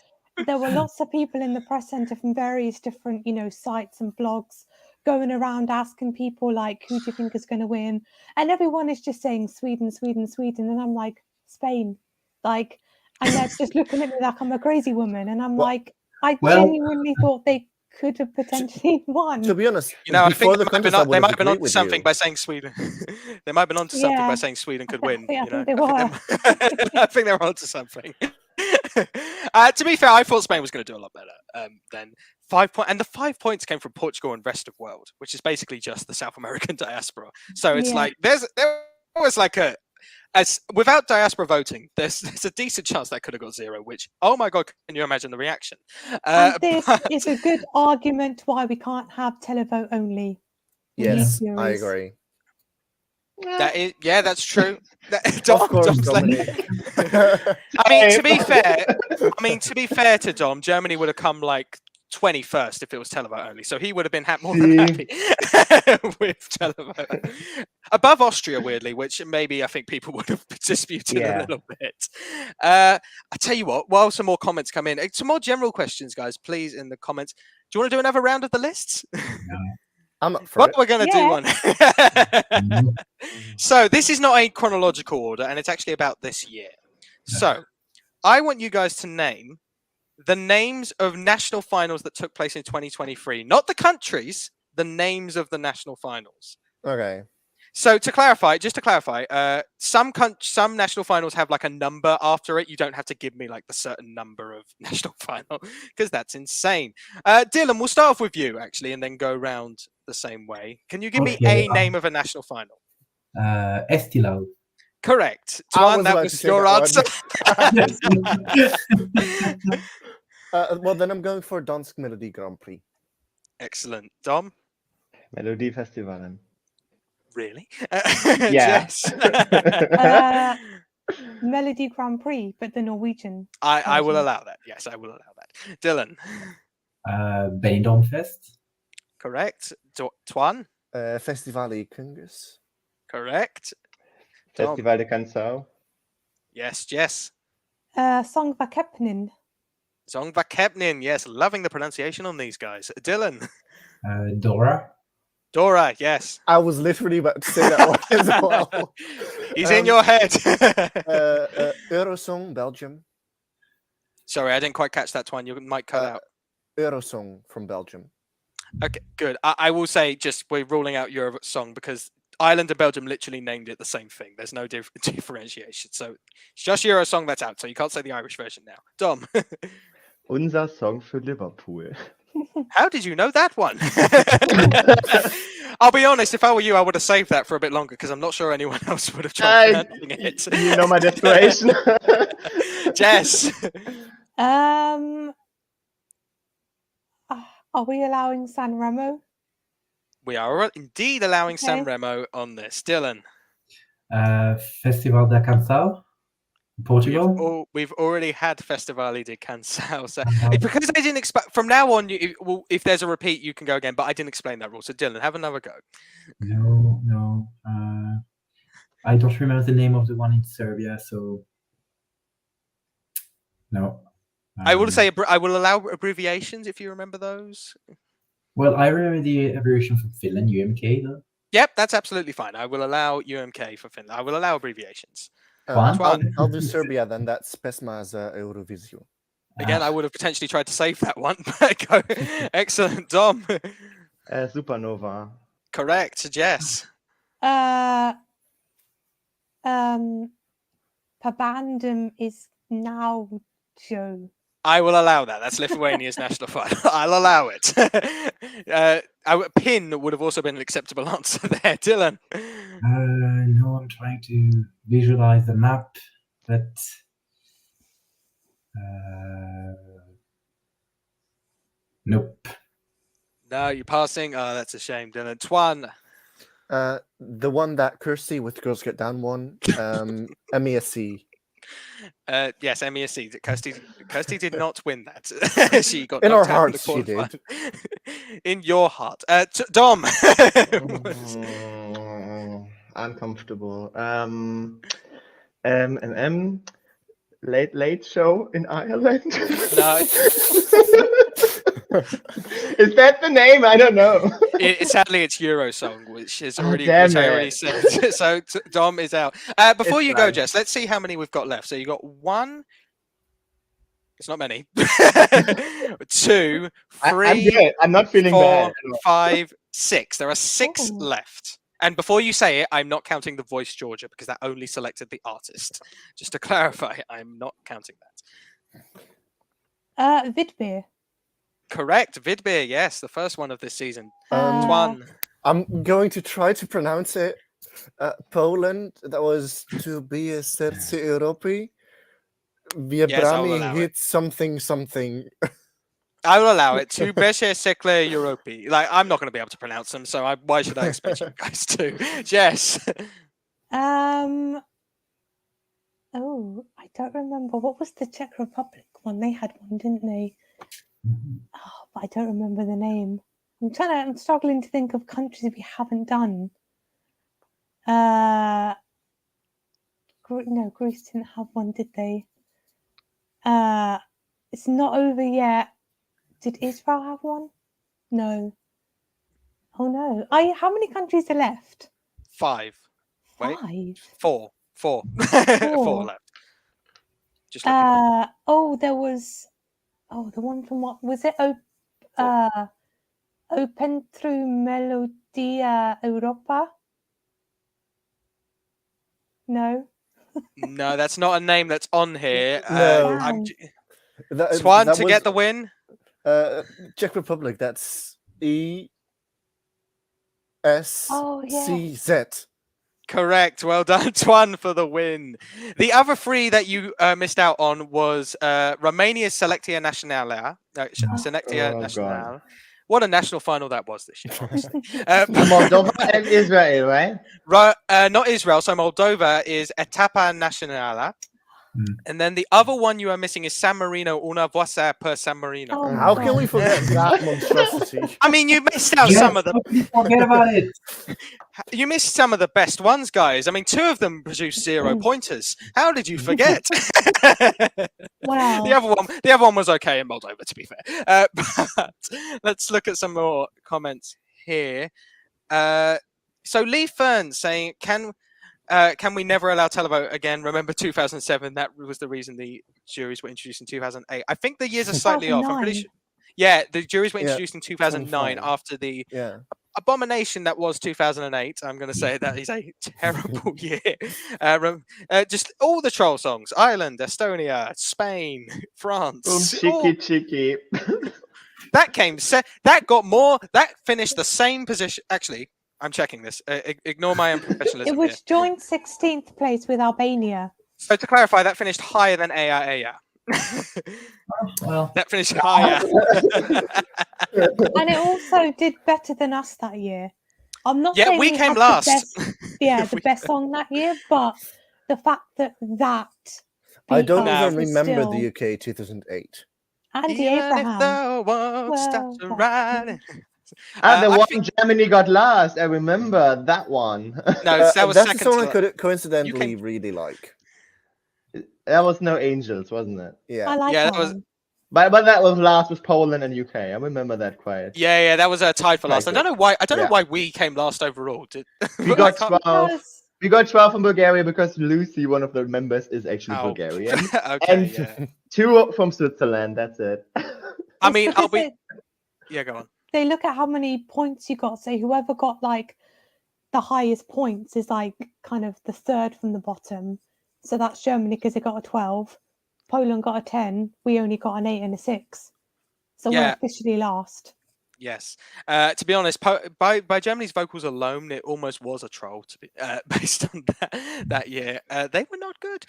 there were lots of people in the press centre from various different, sites and blogs going around asking people like, who do you think is going to win? And everyone is just saying Sweden, Sweden, Sweden. And I'm like, Spain. Like, and they're just looking at me like I'm a crazy woman. And I'm like, I genuinely thought they could have potentially won. To be honest, I before think the contest, I they would might have have been agreed onto with something you. by saying Sweden. They might have been onto something by saying Sweden could win. I you know? think they were. I think they were onto something. To be fair, I thought Spain was going to do a lot better than 5 points. And the 5 points came from Portugal and rest of world, which is basically just the South American diaspora. So it's like there was like without diaspora voting, there's a decent chance that could have got 0, which, oh my God, can you imagine the reaction? And this is a good argument why we can't have televote only. Yes, Juries. I agree. That's true. Of course, Dom's Dominic. I mean, to be fair to Dom, Germany would have come like 21st if it was televote only, so he would have been more than happy with televote. Above Austria, weirdly, which maybe I think people would have disputed a little bit. I tell you what, while some more comments come in, some more general questions, guys, please, in the comments. Do you want to do another round of the lists? I'm up for it. We're going to do one. So this is not a chronological order, and it's actually about this year. So I want you guys to name the names of national finals that took place in 2023. Not the countries, the names of the national finals. Okay. So to clarify, some national finals have like a number after it. You don't have to give me like the certain number of national final, because that's insane. Dylan, we'll start off with you actually, and then go around the same way. Can you give me a name of a national final? Estilao. Correct. I Tuan, was that about was to say your that answer. well, then I'm going for Dansk Melody Grand Prix. Excellent. Dom? Melody Festivalen. Really? Yes. Melody Grand Prix, but the Norwegian. I will allow that. Yes, I will allow that. Dylan? Benidorm Fest. Correct. Tuan? Festival i Kungus. Correct. Dom? Festival de Canção. Yes. Songvakeppnin. Songvakeppnin. Yes, loving the pronunciation on these guys. Dylan? Dora. Yes. I was literally about to say that one as well. He's in your head. Eurosong, Belgium. Sorry, I didn't quite catch that one. You might cut out. Eurosong from Belgium. Okay, good. I will say just we're ruling out Eurovoxx song because Ireland and Belgium literally named it the same thing. There's no differentiation. So it's just Euro song that's out. So you can't say the Irish version now. Dom, Unser Song für Liverpool. how did you know that one? I'll be honest, if I were you, I would have saved that for a bit longer because I'm not sure anyone else would have tried pronouncing it. You know my desperation. Jess. Are we allowing San Remo? We are indeed allowing San Okay. Remo on this. Dylan. Festival da Canção, Portugal. We've already had Festivali de Canção. So Uh-huh. because I didn't expect from now on, if there's a repeat, you can go again. But I didn't explain that rule. So Dylan, have another go. No. I don't remember the name of the one in Serbia, so no. I will say I will allow abbreviations if you remember those. Well, I remember the abbreviation from Finland, UMK, though. Yep, that's absolutely fine. I will allow UMK for Finland. I will allow abbreviations. Juan? I'll do Serbia then. That's Pesma as Eurovision. Again, I would have potentially tried to save that one. But go. Excellent, Dom. Supernova. Correct, Jess. Pabandum is now Joe. I will allow that. That's Lithuania's national flag. I'll allow it. Pin would have also been an acceptable answer there, Dylan. No, I'm trying to visualize the map, but nope. No, you're passing. Oh, that's a shame, Dylan. Twan. The one that Kirsty with Girls Get Down won. MESC. Yes, MESC. Kirsty did not win that. She got In our knocked out hearts, the she did. qualifier. In your heart, Dom. Uncomfortable. Late show in Ireland. No. Is that the name? I don't know. Sadly, it's Eurosong, which is already damn which I already it. said. So Dom is out. Before It's you go, fine. Jess, let's see how many we've got left. So you got 1. It's not many. 2, I'm 3, good. I'm not feeling 4, bad. 5, 6. There are 6 Oh. left. And before you say it, I'm not counting the voice Georgia because that only selected the artist. Just to clarify, I'm not counting that. Vidbeer. Correct, Vidbeer. Yes, the first one of this season. Um, Twan. I'm going to try to pronounce it. Poland. That was to be a serce Europy. Viebrami allow hit something. I will allow it. To Beshe Sekle Europe. Like, I'm not going to be able to pronounce them, so why should I expect you guys to? Jess. Oh, I don't remember. What was the Czech Republic one? They had one, didn't they? Oh, but I don't remember the name. I'm struggling to think of countries we haven't done. No, Greece didn't have one, did they? It's not over yet. Did Israel have one? No. Oh no. How many countries are left? 5. Wait. 5. 4. 4. 4 left. Just looking. There was. Oh, the one from what was it? Open through Melodia Europa. No. No, that's not a name that's on here. No. Swan to get the win. Czech Republic. That's ESCZ. Oh yeah. Correct. Well done, Twan, for the win. The other 3 that you missed out on was Romania's Selectia Națională. Selectia Oh, Națională. What a national final that was this year. honestly. Moldova and Israel, right? Not Israel. So Moldova is Etapa Națională. And then the other one you are missing is San Marino, Una Voce per San Marino. Oh, How can we forget that monstrosity? I mean, you missed out Yes, some of the. forget about it. You missed some of the best ones, guys. I mean, 2 of them produced 0 pointers. How did you forget? Wow. The other one was okay in Moldova, to be fair. But let's look at some more comments here. So Lee Fern saying, can we never allow televote again? Remember 2007? That was the reason the juries were introduced in 2008. I think the years are slightly off. I'm pretty sure. Yeah, the juries were Yeah, introduced in 2009 25. after the Yeah. abomination that was 2008. I'm going to say that is a terrible year. Just all the troll songs: Ireland, Estonia, Spain, Boom, France. cheeky, cheeky. That that got more. That finished the same position. Actually, I'm checking this. Ignore my unprofessionalism It here. was joined 16th place with Albania. So to clarify, that finished higher than Aya. Well, That finished higher. And it also did better than us that year. I'm not Yeah, saying we came had the last. best- the We- best song that year, but the fact that I beat don't us even was remember still- the UK 2008. Andy Even if Abraham. the world stops Well, riding. The I one think- Germany got last. I remember that one. No, that was That's the second. song I to- could coincidentally came- really like. That was No Angels, wasn't it? Yeah. I like Yeah, that that was- one. But that was last with Poland and UK. I remember that quite. Yeah, that was tied for Quite last. I good. don't know why. I don't know Yeah. why we came last overall. We I got can't- 12. Because We got 12 from Bulgaria because Lucy, one of the members, is actually Oh. Bulgarian. okay, And- yeah. 2 from Switzerland. That's it. I it's mean, I'll because be. Yeah, go on. they look at how many points you got. So whoever got like the highest points is like kind of the third from the bottom. So that's Germany because it got a 12. Poland got a 10. We only got an 8 and a 6. So we're Yeah. officially last. Yes. To be honest, by Germany's vocals alone, it almost was a troll. To be based on that year, they were not good.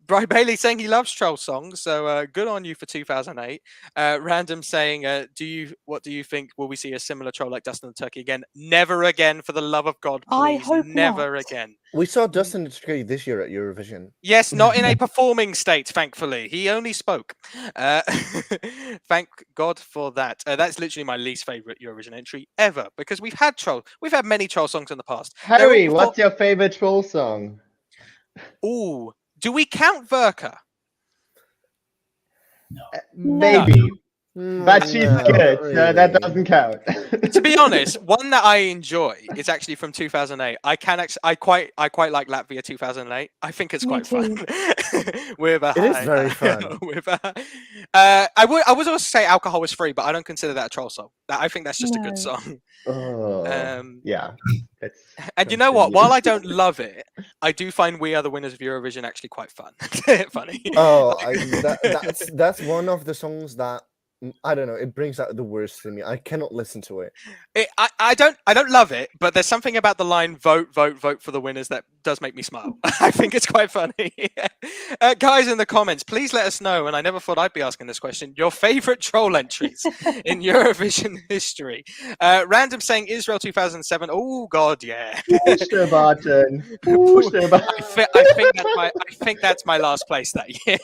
Brian Bailey saying he loves troll songs, so good on you for 2008. Random saying, what do you think? Will we see a similar troll like Dustin the Turkey again? Never again, for the love of God, I please, hope never not. again. We saw Dustin the Turkey this year at Eurovision. Yes, not in a performing state, thankfully. He only spoke. Thank God for that. That's literally my least favorite Eurovision entry ever, because we've had many troll songs in the past. Harry, what's your favorite troll song? Ooh, do we count Verka? Maybe. But she's No, good, not so that really. doesn't count. To be honest, one that I enjoy is actually from 2008. I quite like Latvia 2008. I think it's Me quite fun. With a It is high- very fun. with a, I would also say Alcohol is Free, but I don't consider that a troll song. I think that's just a No. good song. Oh, yeah. That's And you know what? continue. While I don't love it, I do find We Are the Winners of Eurovision actually quite fun. Funny. Oh, that's one of the songs that I don't know. It brings out the worst in me. I cannot listen to it. I don't love it, but there's something about the line "vote, vote, vote for the winners" that does make me smile. I think it's quite funny. Guys in the comments, please let us know. And I never thought I'd be asking this question. Your favorite troll entries in Eurovision history. Random saying Israel 2007. Oh God, yeah. Push the button. Push the button. I think that's my last place that year.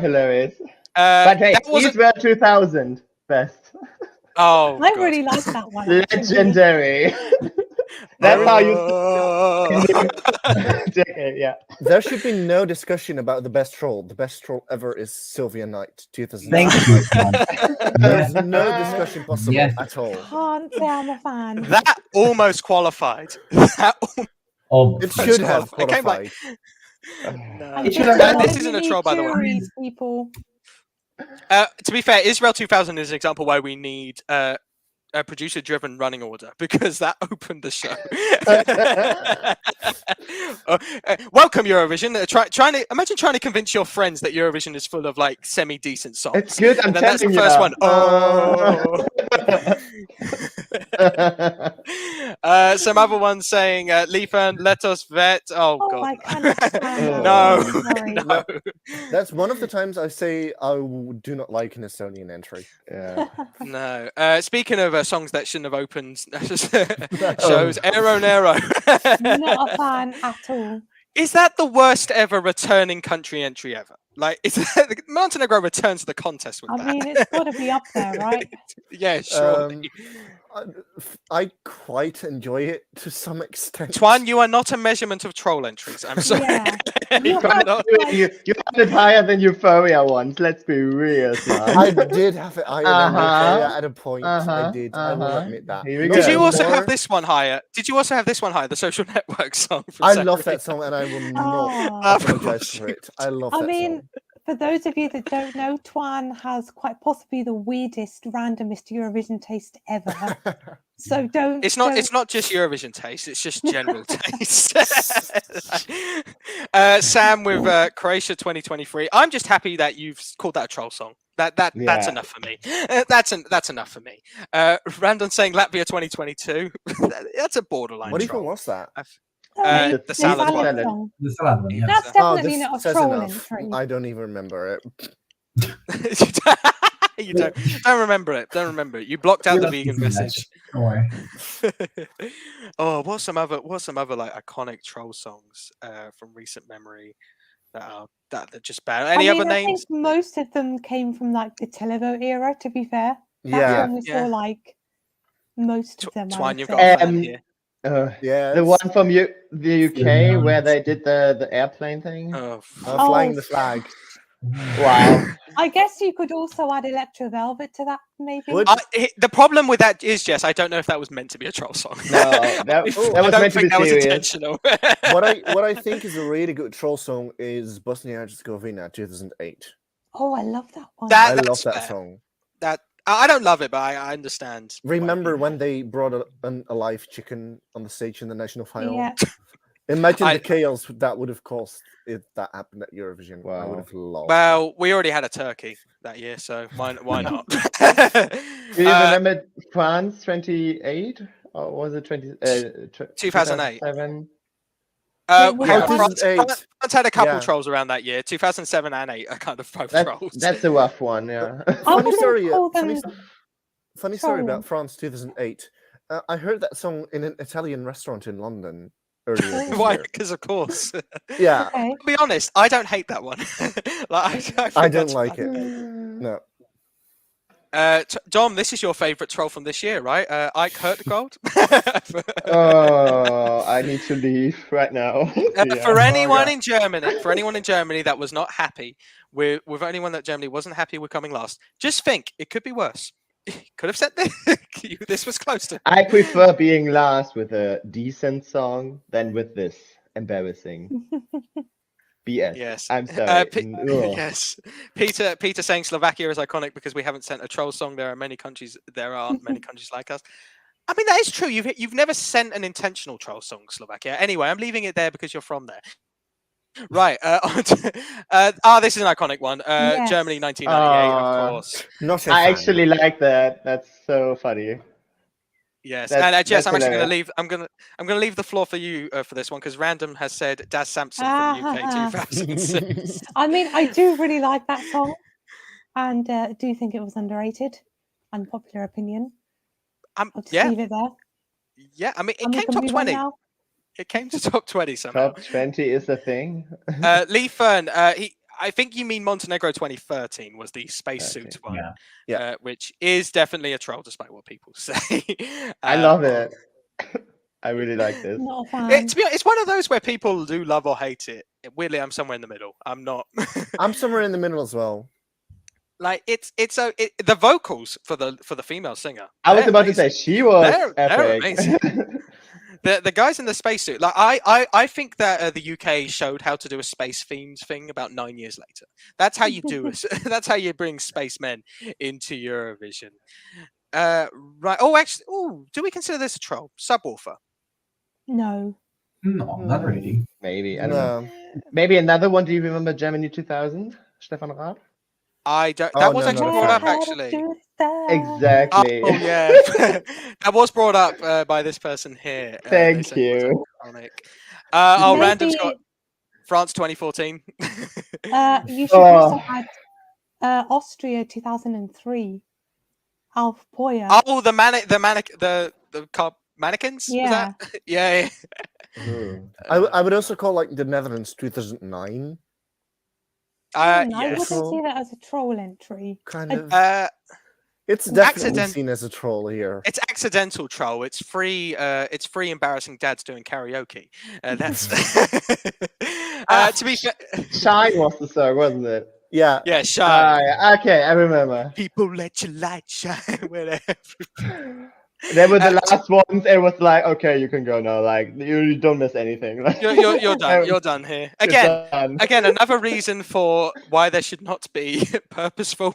Hilarious. But hey, that wasn't. Israel 2000, best. Oh, I God. really like that one. actually. Legendary. That's how you. Oh. Decade, yeah. There should be no discussion about the best troll. The best troll ever is Sylvia Knight, 2000. thank you. Tom. There's no discussion possible Yes. at all. Can't say I'm a fan. That almost qualified. That Oh, It should have It came like- qualified. No. And It should just have- why This do isn't you a troll, need by the way. juries, people. To be fair, Israel 2000 is an example why we need a producer-driven running order, because that opened the show. Welcome Eurovision. Imagine trying to convince your friends that Eurovision is full of like semi-decent songs. It's good. I'm And then that's the telling you. first one. Oh. Some other ones saying, Leafern, let us vet. Oh, Oh, God. I cannot stand No. that. Sorry. No. That's one of the times I say I do not like an Estonian entry. Yeah. No. Speaking of songs that shouldn't have opened shows, Aero Nero. Not a fan at all. Is that the worst ever returning country entry ever? Like, Montenegro returns to the contest with I that. mean, it's got to be up there, right? Yeah, surely. I quite enjoy it to some extent. Twan, you are not a measurement of troll entries. I'm sorry. Yeah. You You are have not- to, like, you had it higher than Euphoria once. Let's be real, I son. did have it higher Uh-huh. than at a point. I did. I will admit that. Here we Not Did you go. also anymore. have this one higher? Did you also have this one higher? The Social Network song. From I love Zachary? that song, and I will not Oh. Of apologize course for it. I love I that mean, song. For those of you that don't know, Twan has quite possibly the weirdest, randomest Eurovision taste ever. So don't. It's not just Eurovision taste; it's just general taste. Sam with Croatia 2023. I'm just happy that you've called that a troll song. That's Yeah. enough for me. That's enough for me. Random saying Latvia 2022. That's a borderline What even troll. was that? The the salad salad one. song. The salad one, yes. That's Oh, definitely this not a says troll enough. entry. I don't even remember it. You don't remember it. Don't remember it. You blocked out We'll the have to vegan see that. message. Don't worry. Oh, what's some other like iconic troll songs from recent memory that are just bad? Any other I names? think most of them came from like the televote era. To be fair, that's Yeah. when we saw like most of them. I Twine, would you've say. got a fan here. Yeah. The one from the UK where they did the airplane thing. Oh, Flying the Oh, flag. Wow. I guess you could also add Electro Velvet to that, maybe. Would- the problem with that is, Jess, I don't know if that was meant to be a troll song. No, that I was don't meant to think be that was serious. intentional. what I think is a really good troll song is Bosnia and Herzegovina 2008. Oh, I love that one. I love That's that fair. song. I don't love it, but I understand. why Remember people- when they brought a live chicken on the stage in the national final? Yeah. Imagine I- the chaos that would have caused if that happened at Eurovision. I Wow. would have loved. Well, we already had a turkey that year, so why not? Do you remember France 28? Or was it 2008. 2007? It was hang on, Oh, 2008. France had a couple Yeah. trolls around that year. 2007 and 8 are kind of both That's, trolls. that's a rough one, yeah. I Funny wouldn't story. call Funny, them funny story trolling. about France 2008. I heard that song in an Italian restaurant in London earlier this Why? year. Because of course. Yeah, Okay. To be honest, I don't hate that one. I think I don't that's like fun. it. No. Dom, this is your favourite troll from this year, right? Ike Hurtgold. Oh, I need to leave right now. Yeah. For anyone yeah. in Germany that was not happy with anyone that Germany wasn't happy with coming last, just think it could be worse. Could have said this. This was close to. I prefer being last with a decent song than with this embarrassing BS. Yes. I'm sorry. Yes. Peter saying Slovakia is iconic because we haven't sent a troll song. There aren't many countries like us. I mean, that is true. You've never sent an intentional troll song, Slovakia. Anyway, I'm leaving it there because you're from there. Right. This is an iconic one. Yes. Germany 1998, of course. Not a I fan. actually like that. That's so funny. Yes. That's- And Jess, that's I'm actually going to hilarious. leave. I'm going to leave the floor for you for this one because Random has said Das Samson from UK 2006. I mean, I do really like that song, and do think it was underrated. Unpopular opinion. I'll just Yeah. leave it there. Yeah. I mean, it And we came can top move on 20. now. It came to top 20 somehow. Top 20 is a thing. Lee Fern, I think you mean Montenegro 2013 was the spacesuit one, Yeah. which is definitely a troll, despite what people say. I love it. I really like this. Not a fan. To be honest, it's one of those where people do love or hate it. Weirdly, I'm somewhere in the middle. I'm not. I'm somewhere in the middle as well. Like the vocals for the female singer. I was they're about to amazing. say she was They're epic. amazing. The guys in the spacesuit, like I think that the UK showed how to do a space themed thing about 9 years later. That's how you do it. That's how you bring spacemen into Eurovision. Right. Oh, actually, do we consider this a troll? Subwoofer. No. No, not really. Maybe. I don't know. No. Maybe another one. Do you remember Germany 2000? Stefan Raab? I don't. Oh, That was no, actually not a brought up fan. actually. Exactly. Oh yeah, that was brought up by this person here. They Thank said it was you. iconic. Random's got France 2014. You should also add Austria 2003. Alf Poyer. Oh, the mannequins. Yeah. Was that? Yeah. I would also call like the Netherlands 2009 I Yes. wouldn't see that as a troll entry. kind I- of. It's definitely accident- seen as a troll here. It's accidental troll. It's free. It's free. Embarrassing dads doing karaoke. That's. To be fair, Shine was the song, wasn't it? Yeah. yeah, shy. Yeah. Okay, I remember. People let your light shine wherever. They were the last ones. It was like, okay, you can go now. Like you don't miss anything. You're done. You're done here. You're done. Again, another reason for why there should not be purposeful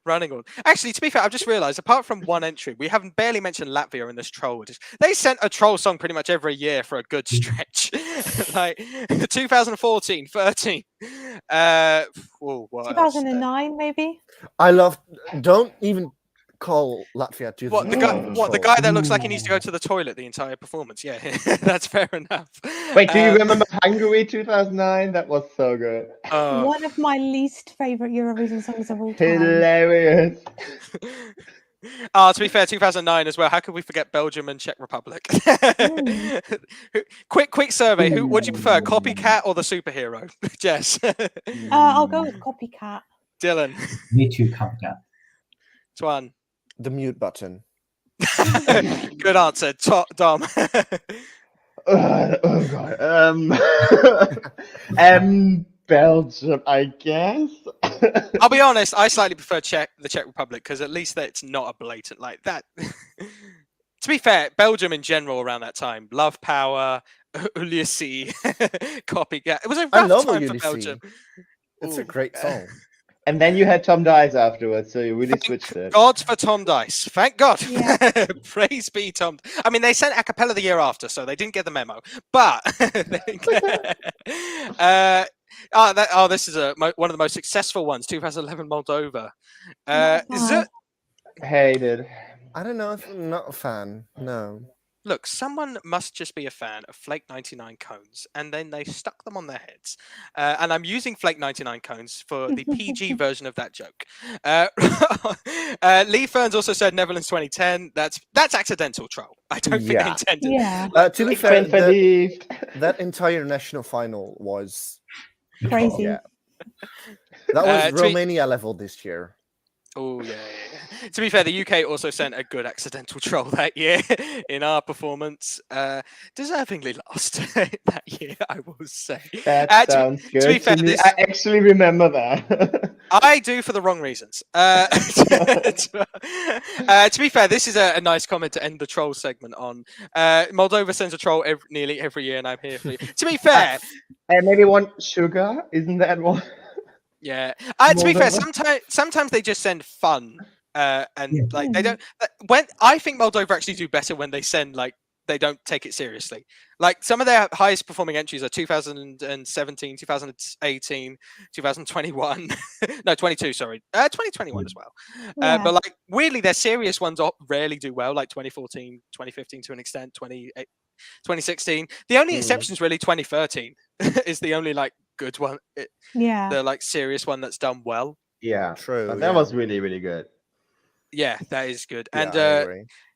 running on. Actually, to be fair, I've just realised, apart from one entry, we haven't barely mentioned Latvia in this troll. They sent a troll song pretty much every year for a good stretch. Like 2014, 13. What else? 2009, maybe. I love. Don't even call Latvia to What the guy that looks like he needs to go to the toilet the entire performance? Yeah, that's fair enough. Wait, do you remember Hungary 2009? That was so good. One of my least favorite Eurovision songs of all time. Hilarious. To be fair, 2009 as well. How could we forget Belgium and Czech Republic? Quick survey. What do you prefer, copycat or the superhero? Jess. I'll go with Copycat. Dylan. Me too, copycat. Twan. The mute button. Good answer, Dom. Oh god. Belgium, I guess. I'll be honest. I slightly prefer the Czech Republic because at least it's not a blatant like that. To be fair, Belgium in general around that time, Love Power, Ulysses, Copycat. It was a rough time for Belgium. It's a great song. And then you had Tom Dice afterwards, so you really switched it. God for Tom Dice. Thank God. Yeah. Praise be Tom. I mean, they sent a cappella the year after, so they didn't get the memo. But this is one of the most successful ones, 2011 Moldova. Is it? Hated. I don't know if I'm not a fan. No. Look, someone must just be a fan of Flake 99 cones, and then they stuck them on their heads. And I'm using Flake 99 cones for the PG version of that joke. Lee Ferns also said Netherlands 2010. That's accidental troll. I don't think they intended. Yeah. To be fair, that entire national final was Crazy. Yeah. That was Romania level this year. Oh yeah. To be fair, the UK also sent a good accidental troll that year in our performance. Deservingly lost that year, I will say. That sounds good. To be fair, I actually remember that. I do for the wrong reasons. To be fair, this is a nice comment to end the troll segment on. Moldova sends a troll nearly every year, and I'm here for you. To be fair, and maybe one sugar, isn't that one? Yeah. To be fair, sometimes they just send fun, like they don't. When I think Moldova actually do better when they send like they don't take it seriously. Like some of their highest performing entries are 2017, 2018, 2021, no 22, sorry, 2021 as well. But like weirdly, their serious ones rarely do well. Like 2014, 2015 to an extent, 2016. The only exception is really 2013 is the only like good one. The like serious one that's done well. Yeah, true. But that was really, really good. Yeah, that is good. Yeah,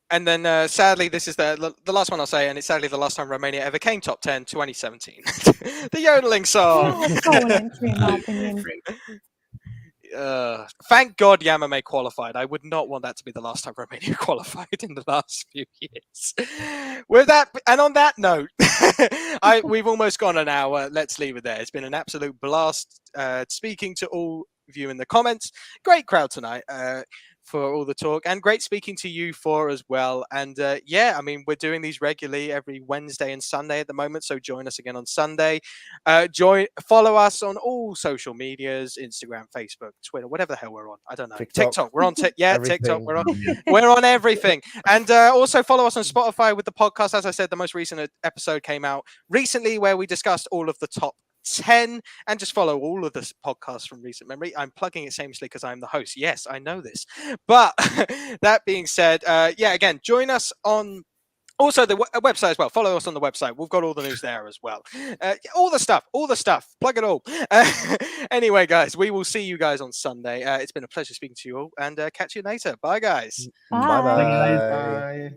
and then sadly, this is the last one I'll say, and it's sadly the last time Romania ever came top 10, 2017. The yodeling song. Thank God Yamame qualified. I would not want that to be the last time Romania qualified in the last few years. With that, and on that note, we've almost gone an hour. Let's leave it there. It's been an absolute blast speaking to all of you in the comments. Great crowd tonight for all the talk, and great speaking to you four as well. And yeah, I mean, we're doing these regularly every Wednesday and Sunday at the moment, so join us again on Sunday. Follow us on all social medias, Instagram, Facebook, Twitter, whatever the hell we're on. I don't know. TikTok. We're on TikTok. We're on everything. And also follow us on Spotify with the podcast. As I said, the most recent episode came out recently where we discussed all of the top 10, and just follow all of the podcasts from recent memory. I'm plugging it shamelessly because I'm the host. Yes, I know this. But that being said, yeah, again, join us on also the website as well. Follow us on the website. We've got all the news there as well. All the stuff. Plug it all. Anyway, guys, we will see you guys on Sunday. It's been a pleasure speaking to you all, and catch you later. Bye, guys. Bye. Bye. Bye.